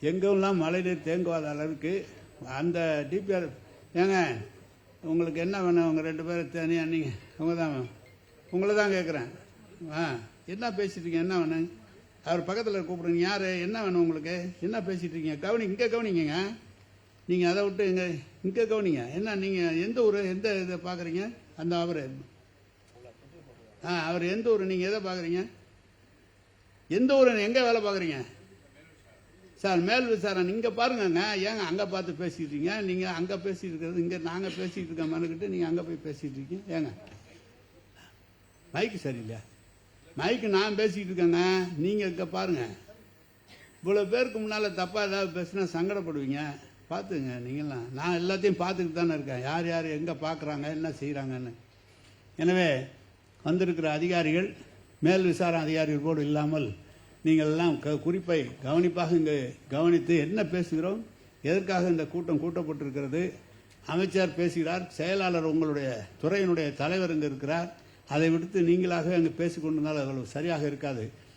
எங்கெல்லாம் மழைநீர் தேங்குவாத அளவுக்கு அந்த டிபிஆர். ஏங்க உங்களுக்கு என்ன வேணும்? உங்கள் 2 பேரும் தனியாக நீங்கள் உங்களை தான் கேட்குறேன். என்ன பேசிட்டு இருக்கீங்க? என்ன வேணும்? அவர் பக்கத்தில் கூப்பிடுங்க. யார்? என்ன வேணும் உங்களுக்கு? என்ன பேசிட்டு இருக்கீங்க? இங்கே கவனிங்க. நீங்கள் அதை விட்டு இங்கே கவனிங்க. என்ன நீங்கள் எந்த ஊர், எந்த இதை பார்க்குறீங்க? அந்த அவர் அவர் எந்த ஊர்? நீங்கள் எதை பார்க்குறீங்க? எந்த ஊர்? எங்கே வேலை பார்க்குறீங்க சார்? மேல் விசாரணை இங்கே பாருங்கங்க. ஏங்க அங்கே பார்த்து பேசிட்டு இருக்கீங்க? நீங்கள் அங்கே பேசிட்டு இருக்கிறது இங்கே நாங்கள் பேசிட்டு இருக்க மனுக்கிட்டு நீங்கள் அங்கே போய் பேசிட்டு இருக்கீங்க. ஏங்க மைக்கு சரியில்லையா? மைக்கு நான் பேசிட்டு இருக்கேங்க, நீங்கள் இங்கே பாருங்க. இவ்வளோ பேருக்கு முன்னால் தப்பாக ஏதாவது பேசுனா சங்கடப்படுவீங்க. பார்த்துங்க நீங்களாம். நான் எல்லாத்தையும் பார்த்துக்கிட்டு தானே இருக்கேன், யார் யார் எங்கே பார்க்குறாங்க என்ன செய்கிறாங்கன்னு. எனவே வந்திருக்கிற அதிகாரிகள் மேல் விசாரணை அதிகாரிகள் போடு இல்லாமல் நீங்கள் எல்லாம் குறிப்பை கவனிப்பாக இங்கே கவனித்து என்ன பேசுகிறோம், எதற்காக இந்த கூட்டம் கூட்டப்பட்டிருக்கிறது, அமைச்சர் பேசுகிறார், செயலாளர் உங்களுடைய துறையினுடைய தலைவர் இங்கே இருக்கிறார், அதை விடுத்து நீங்களாக அங்கே பேசிக்கொண்டிருந்தால் அவ்வளவு சரியாக இருக்காது.